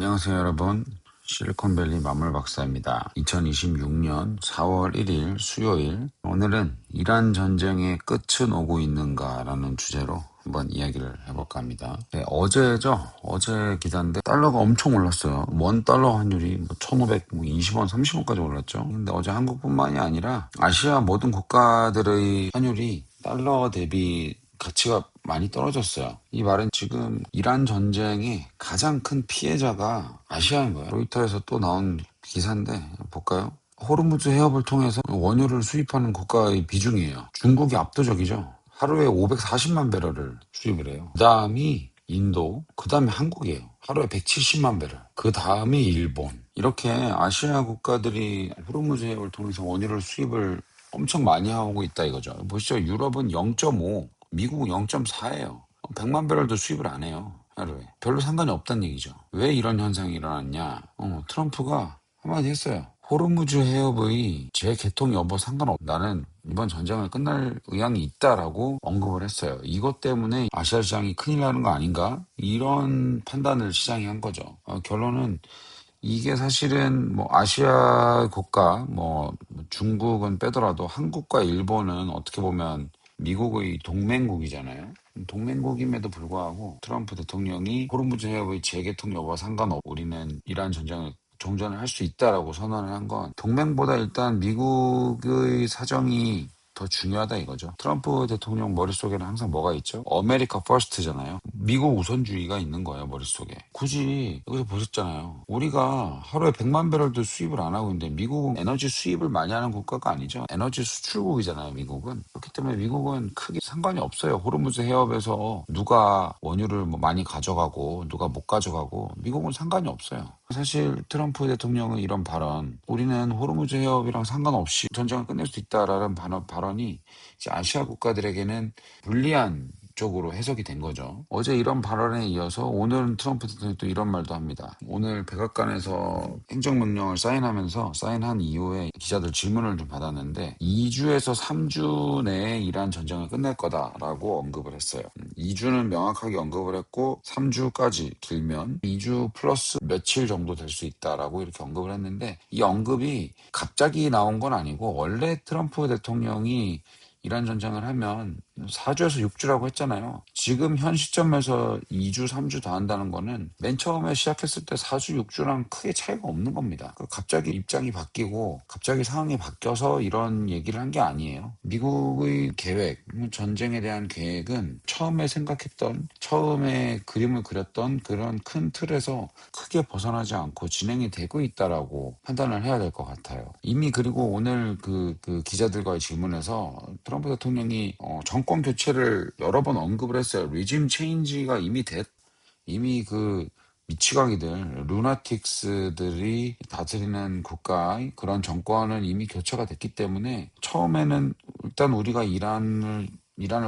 안녕하세요, 여러분. 실리콘밸리 만물 박사입니다. 2026년 4월 1일 수요일. 오늘은 이란 전쟁의 끝은 오고 있는가라는 주제로 한번 이야기를 해볼까 합니다. 네, 어제죠? 어제 기사인데 달러가 엄청 올랐어요. 원 달러 환율이 1,520원, 30원까지 올랐죠. 근데 어제 한국뿐만이 아니라 아시아 모든 국가들의 환율이 달러 대비 가치가 많이 떨어졌어요. 이 말은 지금 이란 전쟁의 가장 큰 피해자가 아시아인 거예요. 로이터에서 또 나온 기사인데 볼까요? 호르무즈 해협을 통해서 원유를 수입하는 국가의 비중이에요. 중국이 압도적이죠. 하루에 540만 배럴을 수입을 해요. 그 다음이 인도, 그 다음에 한국이에요. 하루에 170만 배럴. 그 다음이 일본. 이렇게 아시아 국가들이 호르무즈 해협을 통해서 원유를 수입을 엄청 많이 하고 있다 이거죠. 보시죠. 유럽은 0.5, 미국은 0.4예요. 100만 배럴도 수입을 안 해요. 하루에. 별로 상관이 없다는 얘기죠. 왜 이런 현상이 일어났냐? 트럼프가 한마디 했어요. 호르무즈 해협의 재개통 여부 상관없. 나는 이번 전쟁을 끝날 의향이 있다라고 언급을 했어요. 이것 때문에 아시아 시장이 큰일 나는 거 아닌가? 이런 판단을 시장이 한 거죠. 결론은 이게 사실은 뭐 아시아 국가, 뭐 중국은 빼더라도 한국과 일본은 어떻게 보면 미국의 동맹국이잖아요. 동맹국임에도 불구하고 트럼프 대통령이 호르무즈 해협의 재개통 여부와 상관없이 우리는 이란 전쟁을 종전을 할 수 있다라고 선언을 한 건 동맹보다 일단 미국의 사정이 더 중요하다 이거죠. 트럼프 대통령 머릿속에는 항상 뭐가 있죠? 아메리카 퍼스트잖아요. 미국 우선주의가 있는 거예요, 머릿속에. 굳이 여기서 보셨잖아요. 우리가 하루에 100만 배럴도 수입을 안 하고 있는데 미국은 에너지 수입을 많이 하는 국가가 아니죠. 에너지 수출국이잖아요, 미국은. 그렇기 때문에 미국은 크게 상관이 없어요. 호르무즈 해협에서 누가 원유를 뭐 많이 가져가고 누가 못 가져가고 미국은 상관이 없어요. 사실 트럼프 대통령의 이런 발언, 우리는 호르무즈 해협이랑 상관없이 전쟁을 끝낼 수 있다라는 발언이 이제 아시아 국가들에게는 불리한 쪽으로 해석이 된 거죠. 어제 이런 발언에 이어서 오늘은 트럼프 대통령이 또 이런 말도 합니다. 오늘 백악관에서 행정명령을 사인한 이후에 기자들 질문을 좀 받았는데 2주에서 3주 내에 이란 전쟁을 끝낼 거다라고 언급을 했어요. 2주는 명확하게 언급을 했고 3주까지 길면 2주 플러스 며칠 정도 될 수 있다라고 이렇게 언급을 했는데 이 언급이 갑자기 나온 건 아니고 원래 트럼프 대통령이 이란 전쟁을 하면 4주에서 6주라고 했잖아요. 지금 현 시점에서 2주, 3주 더 한다는 거는 맨 처음에 시작했을 때 4주, 6주랑 크게 차이가 없는 겁니다. 갑자기 입장이 바뀌고 갑자기 상황이 바뀌어서 이런 얘기를 한 게 아니에요. 미국의 계획, 전쟁에 대한 계획은 처음에 그림을 그렸던 그런 큰 틀에서 크게 벗어나지 않고 진행이 되고 있다라고 판단을 해야 될 것 같아요. 이미 그리고 오늘 그 기자들과의 질문에서 트럼프 대통령이 정권 교체를 여러 번 언급을 했어요. 리짐 체인지가 이미 그 미치광이들, 루나틱스들이 다스리는 국가의 그런 정권은 이미 교체가 됐기 때문에 처음에는 일단 우리가 이란을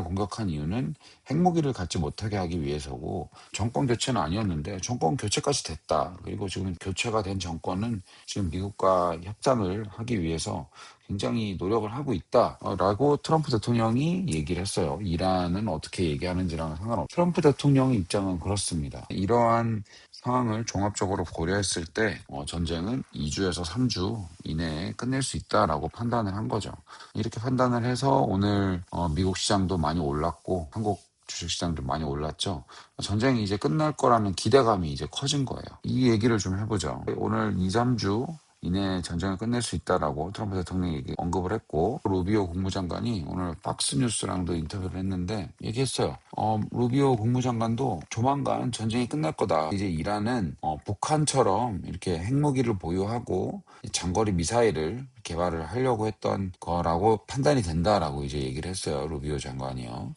공격한 이유는 핵무기를 갖지 못하게 하기 위해서고 정권 교체는 아니었는데 정권 교체까지 됐다. 그리고 지금 교체가 된 정권은 지금 미국과 협상을 하기 위해서 굉장히 노력을 하고 있다라고 트럼프 대통령이 얘기를 했어요. 이란은 어떻게 얘기하는지랑 상관없이 트럼프 대통령의 입장은 그렇습니다. 이러한 상황을 종합적으로 고려했을 때 전쟁은 2주에서 3주 이내에 끝낼 수 있다라고 판단을 한 거죠. 이렇게 판단을 해서 오늘 미국 시장도 많이 올랐고 한국 주식시장도 많이 올랐죠. 전쟁이 이제 끝날 거라는 기대감이 이제 커진 거예요. 이 얘기를 좀 해보죠. 오늘 2, 3주 이내에 전쟁을 끝낼 수 있다라고 트럼프 대통령이 언급을 했고 루비오 국무장관이 오늘 팍스뉴스랑도 인터뷰를 했는데 얘기했어요. 루비오 국무장관도 조만간 전쟁이 끝날 거다. 이제 이란은 북한처럼 이렇게 핵무기를 보유하고 장거리 미사일을 개발을 하려고 했던 거라고 판단이 된다라고 이제 얘기를 했어요. 루비오 장관이요.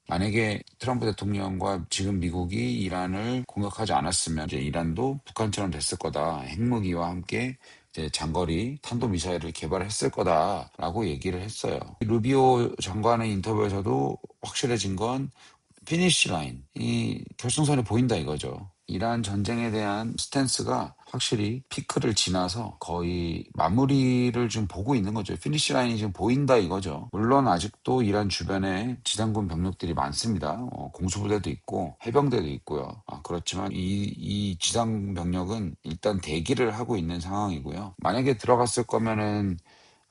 만약에 트럼프 대통령과 지금 미국이 이란을 공격하지 않았으면 이제 이란도 북한처럼 됐을 거다. 핵무기와 함께 이제 장거리 탄도미사일을 개발했을 거다라고 얘기를 했어요. 루비오 장관의 인터뷰에서도 확실해진 건 피니시 라인, 이 결승선이 보인다 이거죠. 이란 전쟁에 대한 스탠스가 확실히 피크를 지나서 거의 마무리를 좀 보고 있는 거죠. 피니시 라인이 지금 보인다 이거죠. 물론 아직도 이란 주변에 지상군 병력들이 많습니다. 공수부대도 있고 해병대도 있고요. 그렇지만 이 지상 병력은 일단 대기를 하고 있는 상황이고요. 만약에 들어갔을 거면은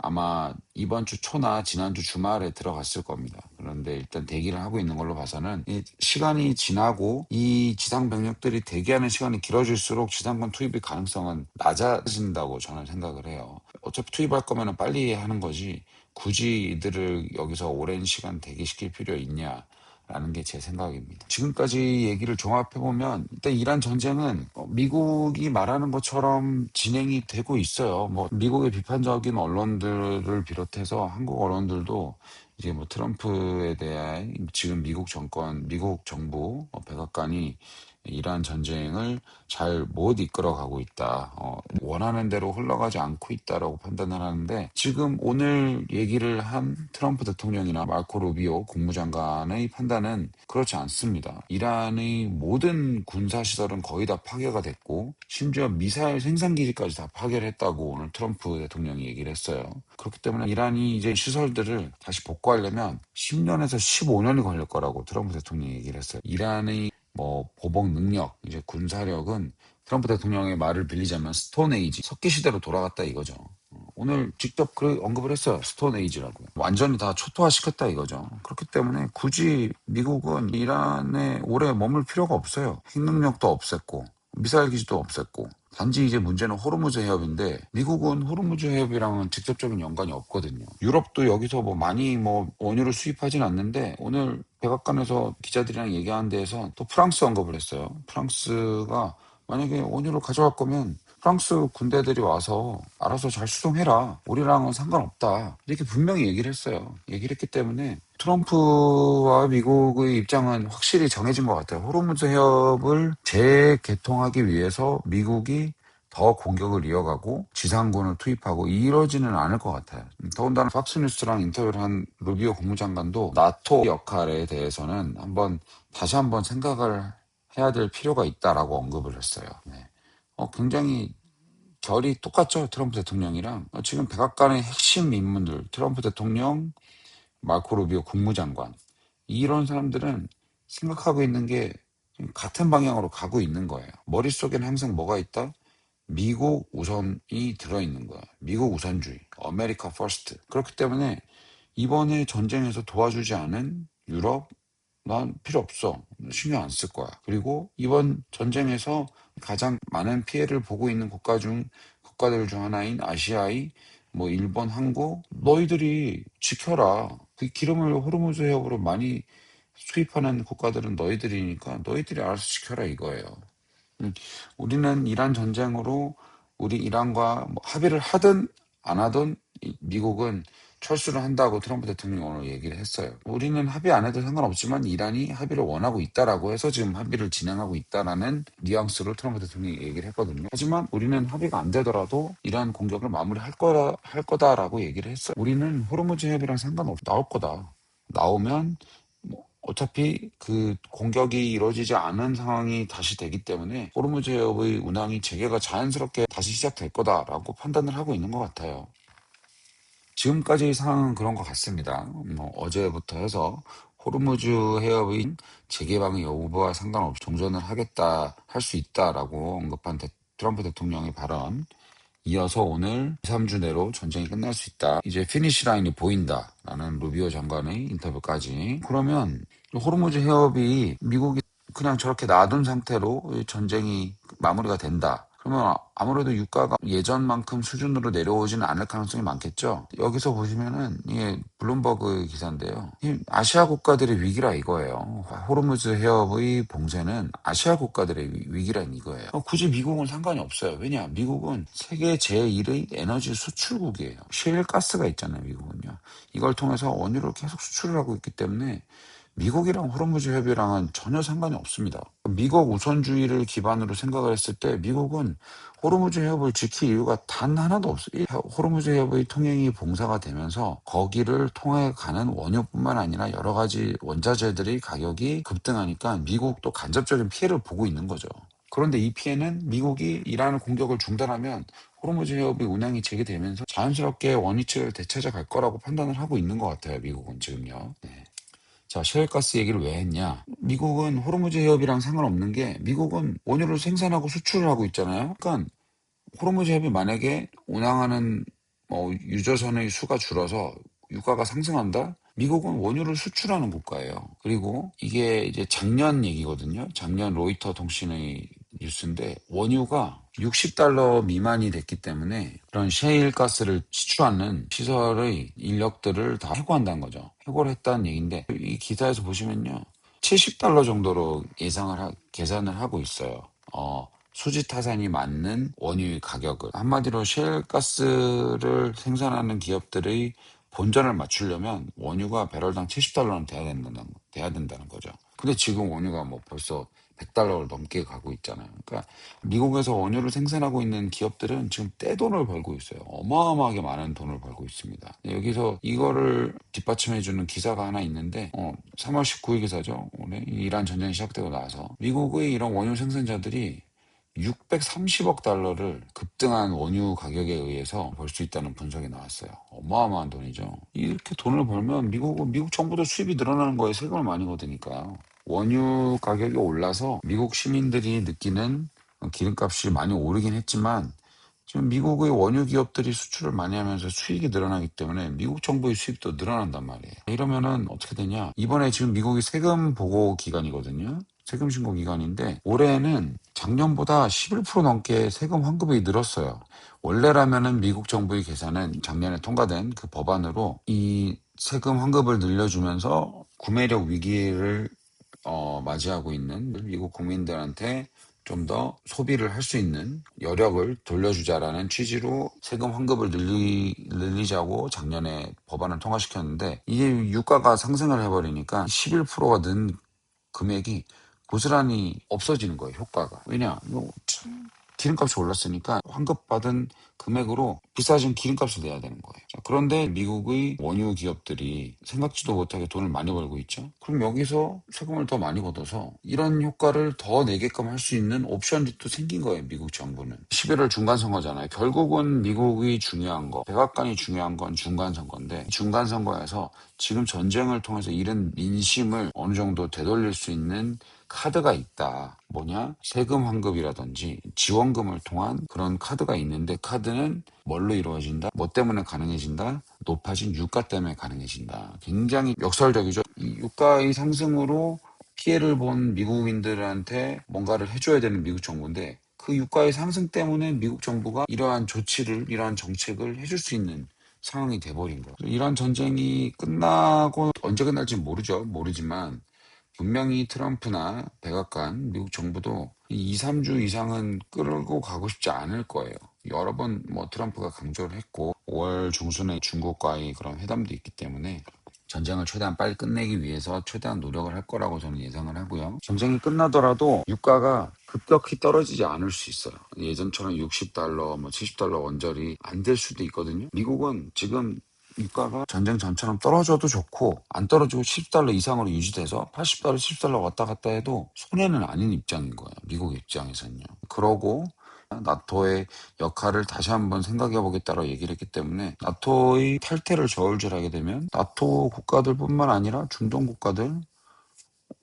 아마 이번 주 초나 지난주 주말에 들어갔을 겁니다. 그런데 일단 대기를 하고 있는 걸로 봐서는 이 시간이 지나고 이 지상 병력들이 대기하는 시간이 길어질수록 지상군 투입의 가능성은 낮아진다고 저는 생각을 해요. 어차피 투입할 거면 빨리 하는 거지 굳이 이들을 여기서 오랜 시간 대기시킬 필요 있냐. 라는 게 제 생각입니다. 지금까지 얘기를 종합해보면 일단 이란 전쟁은 미국이 말하는 것처럼 진행이 되고 있어요. 뭐 미국의 비판적인 언론들을 비롯해서 한국 언론들도 이제 뭐 트럼프에 대한 지금 미국 정권, 미국 정부 백악관이 이란 전쟁을 잘 못 이끌어가고 있다. 원하는 대로 흘러가지 않고 있다라고 판단을 하는데 지금 오늘 얘기를 한 트럼프 대통령이나 마르코 루비오 국무장관의 판단은 그렇지 않습니다. 이란의 모든 군사시설은 거의 다 파괴가 됐고 심지어 미사일 생산기지까지 다 파괴를 했다고 오늘 트럼프 대통령이 얘기를 했어요. 그렇기 때문에 이란이 이제 시설들을 다시 복구하려면 10년에서 15년이 걸릴 거라고 트럼프 대통령이 얘기를 했어요. 이란의 보복 능력, 이제 군사력은 트럼프 대통령의 말을 빌리자면 스톤 에이지, 석기 시대로 돌아갔다 이거죠. 오늘 직접 그 언급을 했어요. 스톤 에이지라고. 완전히 다 초토화시켰다 이거죠. 그렇기 때문에 굳이 미국은 이란에 오래 머물 필요가 없어요. 핵능력도 없앴고 미사일 기지도 없앴고 단지 이제 문제는 호르무즈 해협인데 미국은 호르무즈 해협이랑은 직접적인 연관이 없거든요. 유럽도 여기서 많이 원유를 수입하진 않는데 오늘 백악관에서 기자들이랑 얘기하는 데에서 또 프랑스 언급을 했어요. 프랑스가 만약에 원유를 가져갈 거면 프랑스 군대들이 와서 알아서 잘 수송해라. 우리랑은 상관없다. 이렇게 분명히 얘기를 했어요. 얘기를 했기 때문에 트럼프와 미국의 입장은 확실히 정해진 것 같아요. 호르무즈 해협을 재개통하기 위해서 미국이 더 공격을 이어가고 지상군을 투입하고 이러지는 않을 것 같아요. 더군다나 팍스뉴스랑 인터뷰를 한 루비오 국무장관도 나토 역할에 대해서는 다시 한번 생각을 해야 될 필요가 있다라고 언급을 했어요. 네. 굉장히 결이 똑같죠. 트럼프 대통령이랑. 지금 백악관의 핵심 인물들, 트럼프 대통령, 마르코 루비오 국무장관. 이런 사람들은 생각하고 있는 게 같은 방향으로 가고 있는 거예요. 머릿속에는 항상 뭐가 있다? 미국 우선이 들어있는 거야. 미국 우선주의. 아메리카 퍼스트. 그렇기 때문에 이번에 전쟁에서 도와주지 않은 유럽, 난 필요 없어. 신경 안 쓸 거야. 그리고 이번 전쟁에서 가장 많은 피해를 보고 있는 국가들 중 하나인 아시아의 일본, 한국, 너희들이 지켜라. 그 기름을 호르무즈 해협으로 많이 수입하는 국가들은 너희들이니까 너희들이 알아서 지켜라 이거예요. 우리는 이란 전쟁으로 우리 이란과 합의를 하든 안 하든 미국은 철수를 한다고 트럼프 대통령이 오늘 얘기를 했어요. 우리는 합의 안 해도 상관없지만 이란이 합의를 원하고 있다라고 해서 지금 합의를 진행하고 있다라는 뉘앙스로 트럼프 대통령이 얘기를 했거든요. 하지만 우리는 합의가 안 되더라도 이란 공격을 마무리할 거다라고 얘기를 했어요. 우리는 호르무즈 해협이랑 상관없이 나올 거다. 나오면 어차피 그 공격이 이루어지지 않은 상황이 다시 되기 때문에 호르무즈 해협의 운항이 재개가 자연스럽게 다시 시작될 거다라고 판단을 하고 있는 것 같아요. 지금까지 상황은 그런 것 같습니다. 어제부터 해서 호르무즈 해협의 재개방의 여부와 상관없이 종전을 하겠다, 할 수 있다라고 언급한 트럼프 대통령의 발언. 이어서 오늘 2, 3주 내로 전쟁이 끝날 수 있다. 이제 피니시 라인이 보인다라는 루비오 장관의 인터뷰까지. 그러면 호르무즈 해협이 미국이 그냥 저렇게 놔둔 상태로 전쟁이 마무리가 된다. 그러면 아무래도 유가가 예전만큼 수준으로 내려오지는 않을 가능성이 많겠죠. 여기서 보시면은 이게 블룸버그 기사인데요. 이 아시아 국가들의 위기라 이거예요. 호르무즈 해협의 봉쇄는 아시아 국가들의 위기란 이거예요. 굳이 미국은 상관이 없어요. 왜냐? 미국은 세계 제1의 에너지 수출국이에요. 셰일가스가 있잖아요. 미국은요. 이걸 통해서 원유를 계속 수출을 하고 있기 때문에 미국이랑 호르무즈 협의랑은 전혀 상관이 없습니다. 미국 우선주의를 기반으로 생각을 했을 때 미국은 호르무즈 해협을 지킬 이유가 단 하나도 없어요. 호르무즈 해협의 통행이 봉사가 되면서 거기를 통해 가는 원유뿐만 아니라 여러 가지 원자재들의 가격이 급등하니까 미국도 간접적인 피해를 보고 있는 거죠. 그런데 이 피해는 미국이 이란을 공격을 중단하면 호르무즈 해협이 운항이 재개되면서 자연스럽게 원위치를 되찾아갈 거라고 판단을 하고 있는 것 같아요. 미국은 지금요. 네. 자, 셰일가스 얘기를 왜 했냐? 미국은 호르무즈 해협이랑 상관없는 게 미국은 원유를 생산하고 수출을 하고 있잖아요. 그러니까 호르무즈 해협이 만약에 운항하는 유조선의 수가 줄어서 유가가 상승한다? 미국은 원유를 수출하는 국가예요. 그리고 이게 이제 작년 얘기거든요. 작년 로이터 통신의 뉴스인데 원유가 $60 미만이 됐기 때문에 그런 셰일 가스를 시추하는 시설의 인력들을 다 해고한다는 거죠. 해고를 했다는 얘기인데 이 기사에서 보시면요. $70 정도로 계산을 하고 있어요. 수지 타산이 맞는 원유의 가격을. 한마디로 셰일가스를 생산하는 기업들의 본전을 맞추려면 원유가 배럴당 $70는 돼야 된다는 거죠. 근데 지금 원유가 뭐 벌써 $100를 넘게 가고 있잖아요. 그러니까 미국에서 원유를 생산하고 있는 기업들은 지금 떼돈을 벌고 있어요. 어마어마하게 많은 돈을 벌고 있습니다. 여기서 이거를 뒷받침해주는 기사가 하나 있는데 3월 19일 기사죠. 오늘 이란 전쟁이 시작되고 나서 미국의 이런 원유 생산자들이 $630억 급등한 원유 가격에 의해서 벌 수 있다는 분석이 나왔어요. 어마어마한 돈이죠. 이렇게 돈을 벌면 미국 정부도 수입이 늘어나는 거에 세금을 많이 거두니까요. 원유 가격이 올라서 미국 시민들이 느끼는 기름값이 많이 오르긴 했지만 지금 미국의 원유 기업들이 수출을 많이 하면서 수익이 늘어나기 때문에 미국 정부의 수입도 늘어난단 말이에요. 이러면은 어떻게 되냐? 이번에 지금 미국이 세금 보고 기간이거든요. 세금 신고 기간인데 올해는 작년보다 11% 넘게 세금 환급이 늘었어요. 원래라면은 미국 정부의 계산은 작년에 통과된 그 법안으로 이 세금 환급을 늘려주면서 구매력 위기를 맞이하고 있는 미국 국민들한테 좀 더 소비를 할 수 있는 여력을 돌려주자라는 취지로 세금 환급을 늘리자고 작년에 법안을 통과시켰는데 이게 유가가 상승을 해버리니까 11%가 는 금액이 고스란히 없어지는 거예요, 효과가. 왜냐? 기름값이 올랐으니까 환급받은 금액으로 비싸진 기름값을 내야 되는 거예요. 자, 그런데 미국의 원유 기업들이 생각지도 못하게 돈을 많이 벌고 있죠. 그럼 여기서 세금을 더 많이 걷어서 이런 효과를 더 내게끔 할 수 있는 옵션이 또 생긴 거예요, 미국 정부는. 11월 중간선거잖아요. 결국은 미국이 중요한 거, 백악관이 중요한 건 중간선거인데 중간선거에서 지금 전쟁을 통해서 잃은 민심을 어느 정도 되돌릴 수 있는 카드가 있다. 뭐냐? 세금 환급이라든지 지원금을 통한 그런 카드가 있는데 카드는 뭘로 이루어진다? 뭐 때문에 가능해진다? 높아진 유가 때문에 가능해진다. 굉장히 역설적이죠. 이 유가의 상승으로 피해를 본 미국인들한테 뭔가를 해줘야 되는 미국 정부인데 그 유가의 상승 때문에 미국 정부가 이러한 정책을 해줄 수 있는 상황이 돼버린 거예요. 이란 전쟁이 끝나고 언제 끝날지 모르지만 분명히 트럼프나 백악관, 미국 정부도 2, 3주 이상은 끌고 가고 싶지 않을 거예요. 여러 번 트럼프가 강조를 했고 5월 중순에 중국과의 그런 회담도 있기 때문에 전쟁을 최대한 빨리 끝내기 위해서 최대한 노력을 할 거라고 저는 예상을 하고요. 전쟁이 끝나더라도 유가가 급격히 떨어지지 않을 수 있어요. 예전처럼 $60, $70 원절이 안 될 수도 있거든요. 미국은 지금 유가가 전쟁 전처럼 떨어져도 좋고 안 떨어지고 $70 이상으로 유지돼서 $80, $70 왔다 갔다 해도 손해는 아닌 입장인 거예요. 미국 입장에서는요. 그러고 나토의 역할을 다시 한번 생각해 보겠다고 얘기를 했기 때문에 나토의 탈퇴를 저울질하게 되면 나토 국가들뿐만 아니라 중동 국가들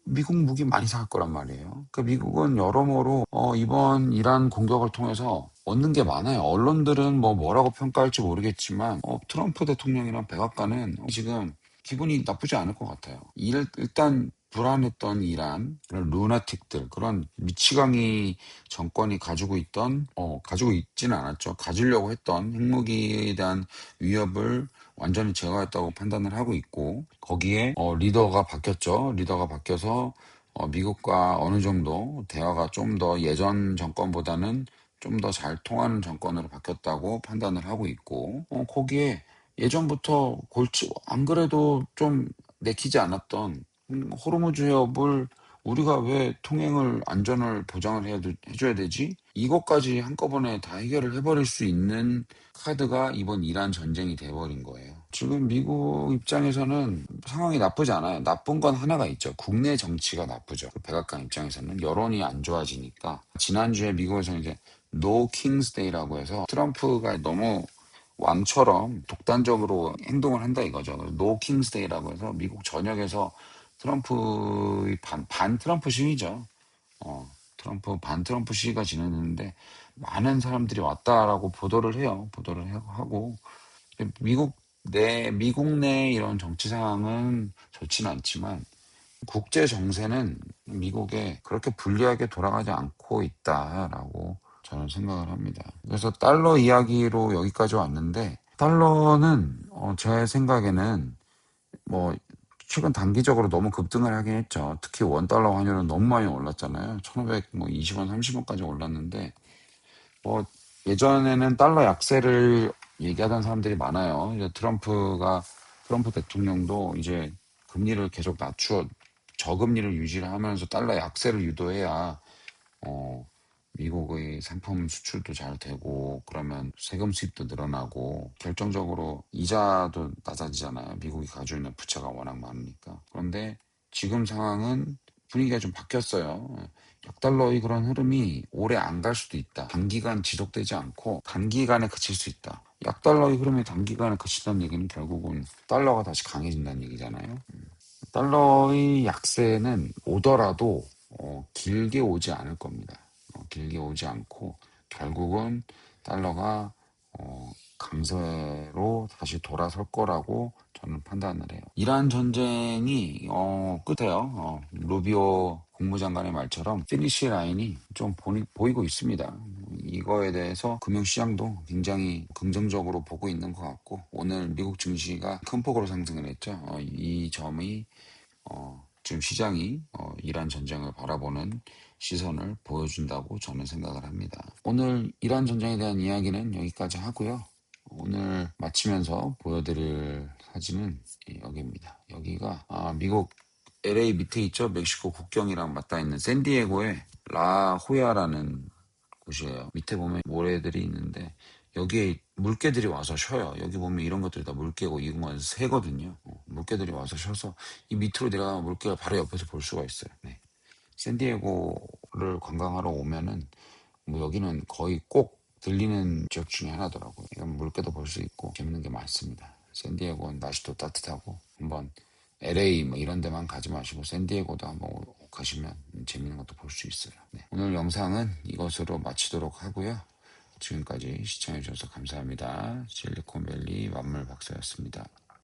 미국 무기 많이 살 거란 말이에요. 그러니까 미국은 여러모로 이번 이란 공격을 통해서 얻는 게 많아요. 언론들은 뭐라고 평가할지 모르겠지만 트럼프 대통령이랑 백악관은 지금 기분이 나쁘지 않을 것 같아요. 일단 불안했던 이란 그런 루나틱들 그런 미치광이 정권이 가지고 있지는 않았죠. 가지려고 했던 핵무기에 대한 위협을 완전히 제거했다고 판단을 하고 있고 거기에 리더가 바뀌었죠. 리더가 바뀌어서 미국과 어느 정도 대화가 좀 더 예전 정권보다는 좀 더 잘 통하는 정권으로 바뀌었다고 판단을 하고 있고 거기에 예전부터 안 그래도 좀 내키지 않았던 호르무즈 해협을 우리가 왜 통행을 안전을 보장을 해줘야 되지? 이것까지 한꺼번에 다 해결을 해버릴 수 있는 카드가 이번 이란 전쟁이 돼버린 거예요. 지금 미국 입장에서는 상황이 나쁘지 않아요. 나쁜 건 하나가 있죠. 국내 정치가 나쁘죠. 그 백악관 입장에서는 여론이 안 좋아지니까. 지난주에 미국에서는 이제 No King's Day라고 해서 트럼프가 너무 왕처럼 독단적으로 행동을 한다 이거죠. 그래서 No King's Day라고 해서 미국 전역에서 트럼프의 반 트럼프 시위죠. 반 트럼프 시위가 진행했는데 많은 사람들이 왔다라고 보도를 해요. 하고 미국 내 이런 정치 상황은 좋지는 않지만 국제 정세는 미국에 그렇게 불리하게 돌아가지 않고 있다라고 저는 생각을 합니다. 그래서 달러 이야기로 여기까지 왔는데 달러는 제 생각에는 뭐 최근 단기적으로 너무 급등을 하긴 했죠. 특히 원 달러 환율은 너무 많이 올랐잖아요. 1,520원, 30원까지 올랐는데 뭐 예전에는 달러 약세를 얘기하던 사람들이 많아요. 이제 트럼프 대통령도 이제 금리를 계속 낮추어 저금리를 유지를 하면서 달러 약세를 유도해야 어, 미국의 상품 수출도 잘 되고 그러면 세금 수입도 늘어나고 결정적으로 이자도 낮아지잖아요. 미국이 가지고 있는 부채가 워낙 많으니까. 그런데 지금 상황은 분위기가 좀 바뀌었어요. 약달러의 그런 흐름이 오래 안 갈 수도 있다. 단기간 지속되지 않고 단기간에 그칠 수 있다. 약달러의 흐름이 단기간에 그친다는 얘기는 결국은 달러가 다시 강해진다는 얘기잖아요. 달러의 약세는 오더라도 길게 오지 않을 겁니다. 길게 오지 않고 결국은 달러가 강세로 다시 돌아설 거라고 저는 판단을 해요. 이란 전쟁이 끝에요. 루비오 국무장관의 말처럼 피니시 라인이 좀 보이고 있습니다. 이거에 대해서 금융시장도 굉장히 긍정적으로 보고 있는 것 같고 오늘 미국 증시가 큰 폭으로 상승을 했죠. 이 점이 지금 시장이 이란 전쟁을 바라보는 시선을 보여준다고 저는 생각을 합니다. 오늘 이란 전쟁에 대한 이야기는 여기까지 하고요. 오늘 마치면서 보여드릴 사진은 여기입니다. 여기가 미국 LA 밑에 있죠. 멕시코 국경이랑 맞닿아 있는 샌디에고의 라호야라는 곳이에요. 밑에 보면 모래들이 있는데 여기에 물개들이 와서 쉬어요. 여기 보면 이런 것들이 다 물개고 이건 새거든요. 물개들이 와서 쉬어서 이 밑으로 내려가면 물개가 바로 옆에서 볼 수가 있어요. 네. 샌디에고를 관광하러 오면은 뭐 여기는 거의 꼭 들리는 지역 중에 하나더라고요. 이건 물개도 볼 수 있고 재밌는 게 많습니다. 샌디에고는 날씨도 따뜻하고 한번 LA 뭐 이런 데만 가지 마시고 샌디에고도 한번 가시면 재밌는 것도 볼 수 있어요. 네. 오늘 영상은 이것으로 마치도록 하고요. 지금까지 시청해주셔서 감사합니다. 실리콘밸리 만물 박사였습니다.